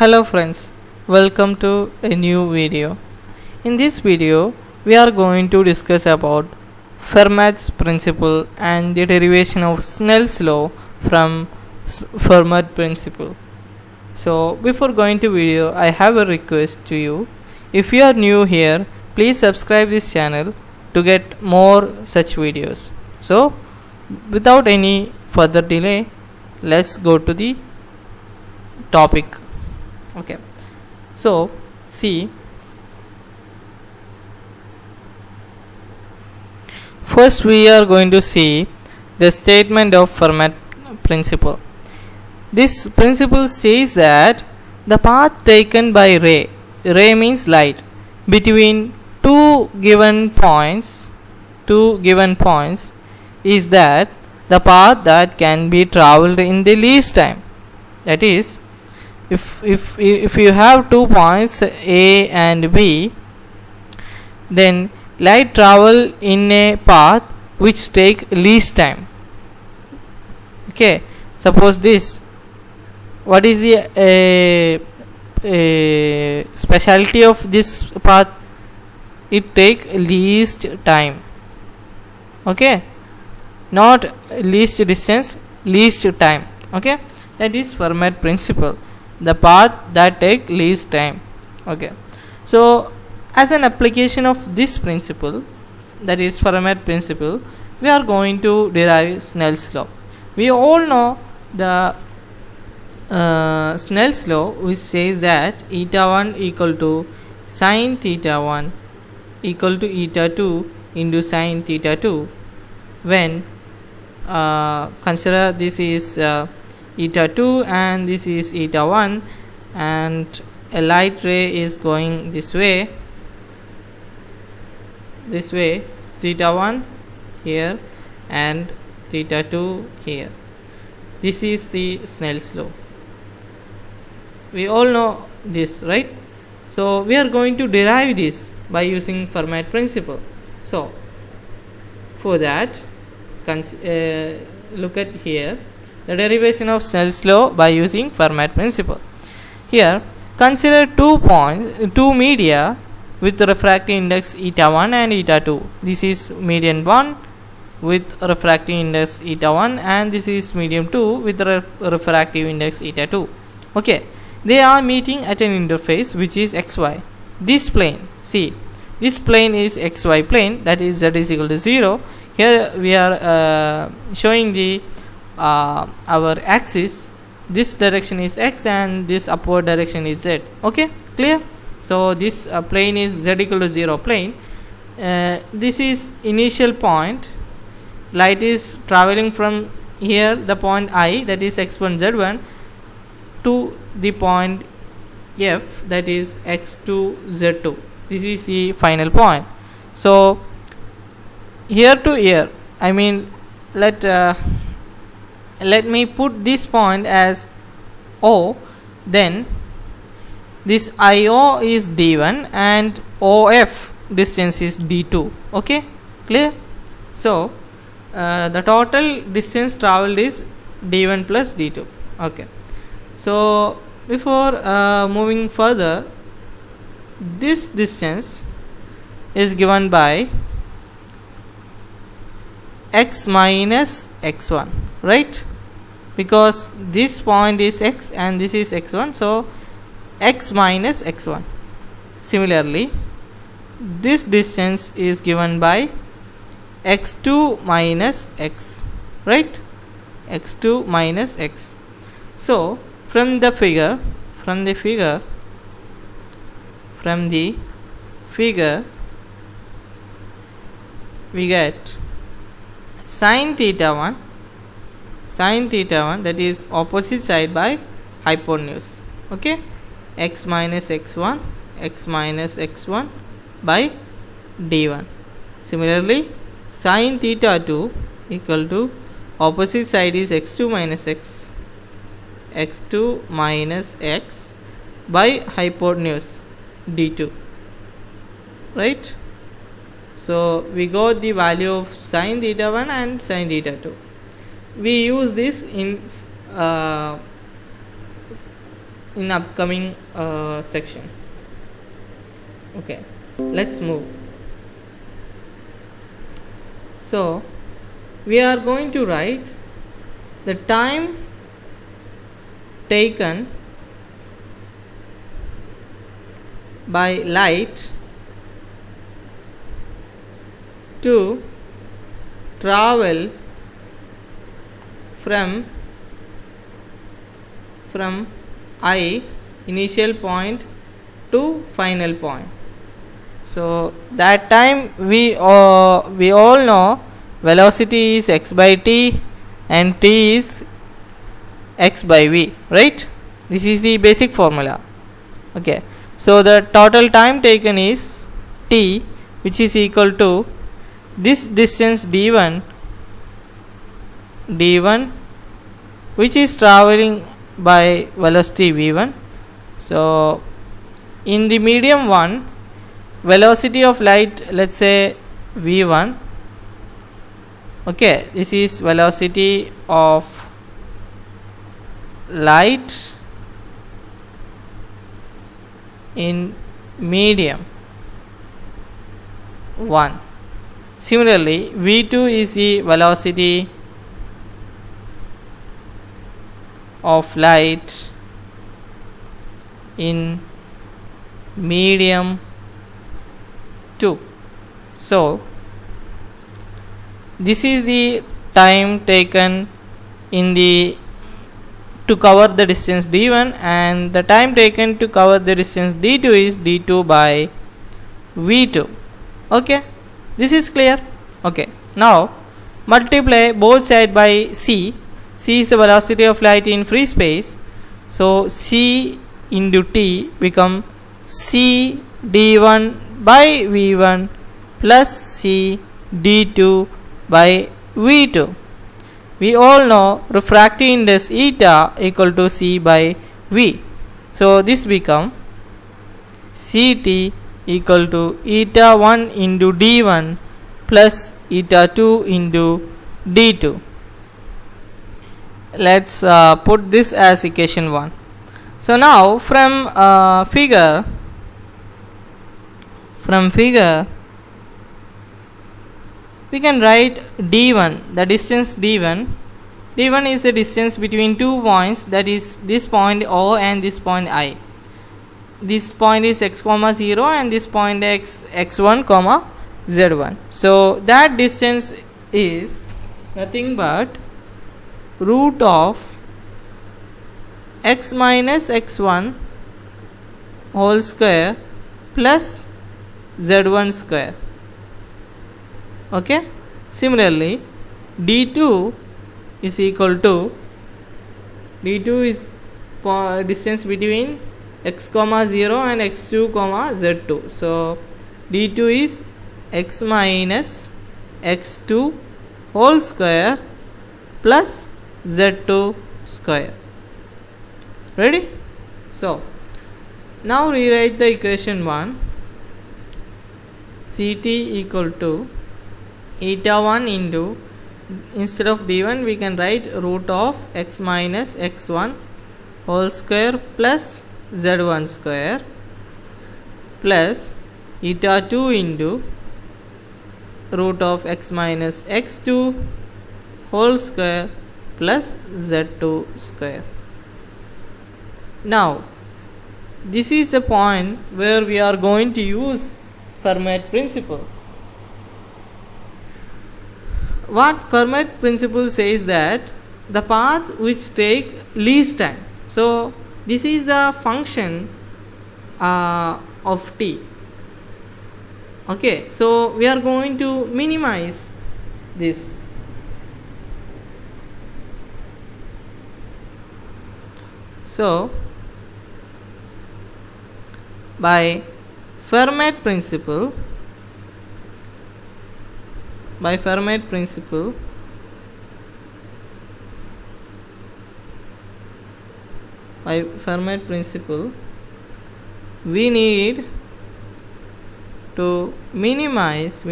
Hello friends, welcome to a new video. In this video, we are going to discuss about Fermat's principle and the derivation of Snell's law from Fermat principle. So before going to video, I have a request to you. If you are new here, please subscribe this channel to get more such videos. So without any further delay, let's go to the topic. Okay, so see, first we are going to see the statement of Fermat principle. This principle says that the path taken by ray means light, between two given points is that the path that can be traveled in the least time. That is, if you have 2 points A and B, then light travel in a path which take least time. Okay, suppose this, what is the specialty of this path? It take least time. Okay, not least distance, least time. Okay, that is Fermat principle, the path that take least time. Okay, so as an application of this principle, that is Fermat principle, we are going to derive Snell's law. We all know the Snell's law, which says that eta 1 equal to sine theta 1 equal to eta 2 into sine theta 2, when consider this is eta 2 and this is eta 1, and a light ray is going this way, theta 1 here and theta 2 here. This is the Snell's law. We all know this, right? So we are going to derive this by using Fermat principle. So for that, look at here the derivation of Snell's law by using Fermat principle. Here consider two media with refractive index eta 1 and eta 2. This is medium 1 with refractive index eta 1, and this is medium 2 with refractive index eta 2. Okay, they are meeting at an interface which is xy. This plane, see, this plane is xy plane, that is z is equal to 0. Here we are showing the our axis. This direction is x and this upward direction is z. Okay, clear? So this plane is z equal to 0 plane. This is initial point. Light is traveling from here, the point I, that is x1 z1, to the point F, that is x2 z2. This is the final point. So here to here, I mean, let me put this point as O, then this IO is D1 and OF distance is D2. Okay, clear? So the total distance traveled is D1 plus D2. Okay, so before moving further, this distance is given by x minus x1, right? Because this point is x and this is x1, so x minus x1. Similarly, this distance is given by x2 minus x, right? x2 minus x. So from the figure we get sine theta 1, that is opposite side by hypotenuse. Okay, x minus x1 by d1. Similarly, sine theta 2 equal to opposite side is x2 minus x by hypotenuse d2, right? So we got the value of sine theta 1 and sine theta 2. We use this in in upcoming section. Okay, let's move. So we are going to write the time taken by light to travel from I initial point to final point. So that time we all know velocity is x by t and t is x by v, right? This is the basic formula. Okay, so the total time taken is t, which is equal to this distance d1 which is traveling by velocity v1. So in the medium 1, velocity of light, let's say v1. Okay, this is velocity of light in medium 1. Similarly, v2 is the velocity of light in medium 2. So this is the time taken in the to cover the distance d1, and the time taken to cover the distance d2 is d2 by v2. Okay, this is clear. Okay, now multiply both sides by c. C is the velocity of light in free space, so c into t become c d1 by v1 plus c d2 by v2. We all know refractive index eta equal to c by v, so this become ct equal to eta 1 into d1 plus eta 2 into d2. Let's put this as equation 1. So now from figure we can write d1, the distance d1 is the distance between 2 points, that is this point O and this point I. This point is x comma 0 and this point x1 comma z1. So that distance is nothing but root of x minus x1 whole square plus z1 square. Okay, similarly d2 is equal to distance between x comma 0 and x2 comma z2. So d2 is x minus x2 whole square plus z2 square. Ready? So now rewrite the equation 1. Ct equal to eta 1 into, instead of d1 we can write root of x minus x1 whole square plus z1 square plus eta 2 into root of x minus x2 whole square plus z2 square. Now this is the point where we are going to use Fermat principle. What Fermat principle says that the path which take least time. So this is the function of t. Okay, so we are going to minimize this. So by Fermat principle, we need to minimize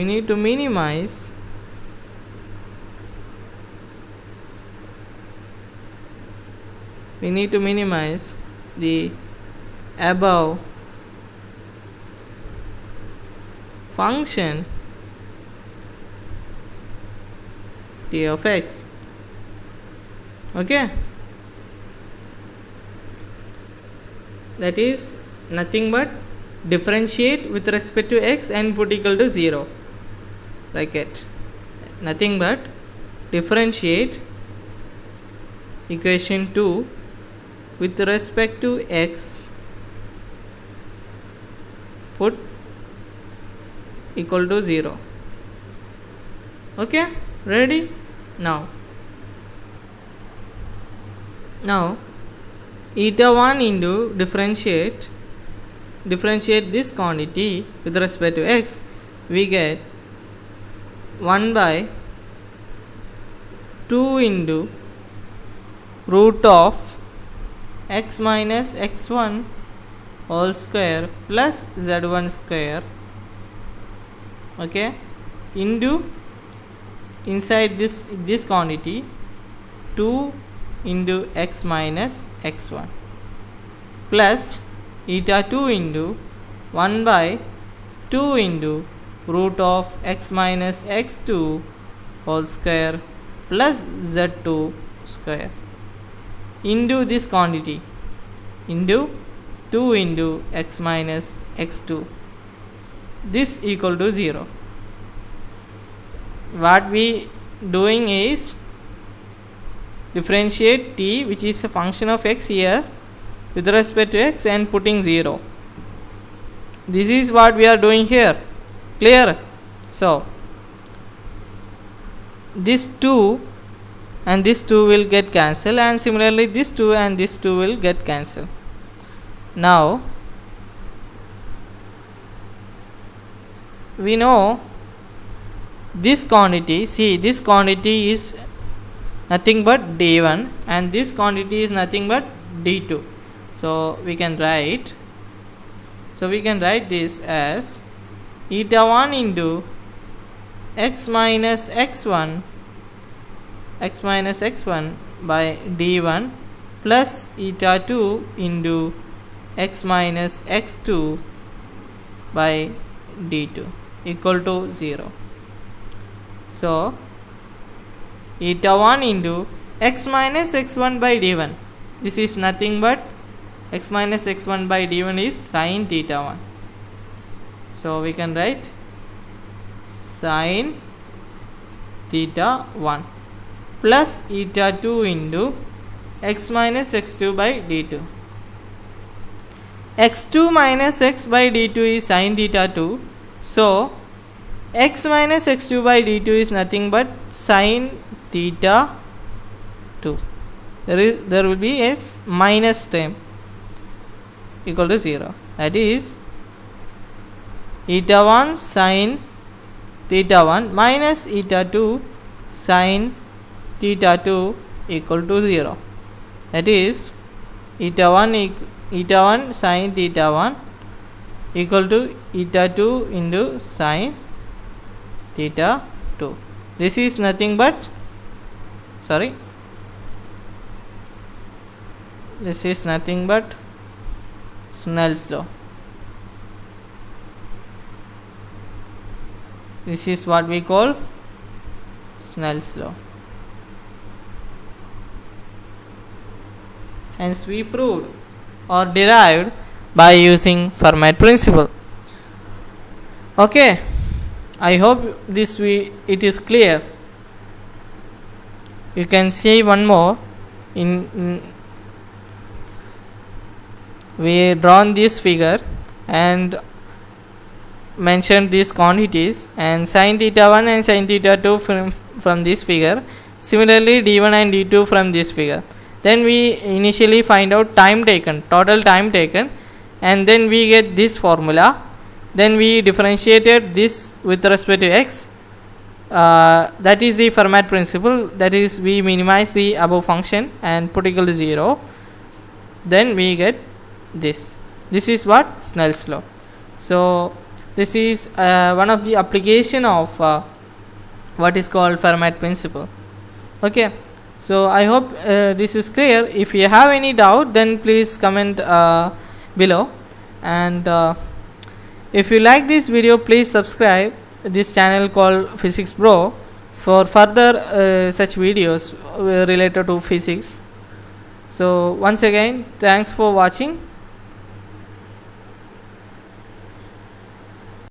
the above function t of x. Okay, that is nothing but differentiate with respect to x and put equal to 0 bracket. Nothing but differentiate equation 2 with respect to x, put equal to 0. Okay, ready? Now eta 1 into differentiate this quantity with respect to x, we get 1 by 2 into root of x minus x1 whole square plus z1 square, okay, into inside this quantity 2 into x minus x1 plus eta 2 into 1 by 2 into root of x minus x2 whole square plus z2 square into this quantity into 2 into x minus x2, this equal to 0. What we doing is differentiate t, which is a function of x here, with respect to x and putting 0. This is what we are doing here. Clear? So this 2 and this 2 will get cancelled, and similarly this 2 and this 2 will get cancelled. Now we know this quantity, see, this quantity is nothing but d1 and this quantity is nothing but d2. So we can write this as eta 1 into x minus x1 by d1 plus eta 2 into x minus x2 by d2 equal to 0. So eta 1 into x minus x1 by d1, this is nothing but x minus x1 by d1 is sin theta 1. So we can write sin theta 1 plus eta 2 into x minus x2 by d2. x2 minus x by d2 is sin theta 2. So x minus x2 by d2 is nothing but sin theta 2. There will be a minus term equal to 0. That is eta 1 sin theta 1 minus eta 2 sin theta 2 equal to 0. That is eta 1 sin theta 1 equal to eta 2 into sin theta 2. This is nothing but Snell's law. This is what we call Snell's law. Hence we proved or derived by using Fermat principle. Okay, I hope it is clear. You can see one more. We drawn this figure and mentioned these quantities, and sin theta 1 and sin theta 2 from this figure. Similarly d1 and d2 from this figure. Then we initially find out total time taken, and then we get this formula. Then we differentiated this with respect to x. That is the Fermat principle. That is, we minimize the above function and put equal to 0. Then we get this. This is what Snell's law. So this is one of the application of what is called Fermat principle. Okay. So I hope this is clear. If you have any doubt, then please comment below, and if you like this video, please subscribe this channel called Physics Bro for further such videos related to physics. So once again, thanks for watching.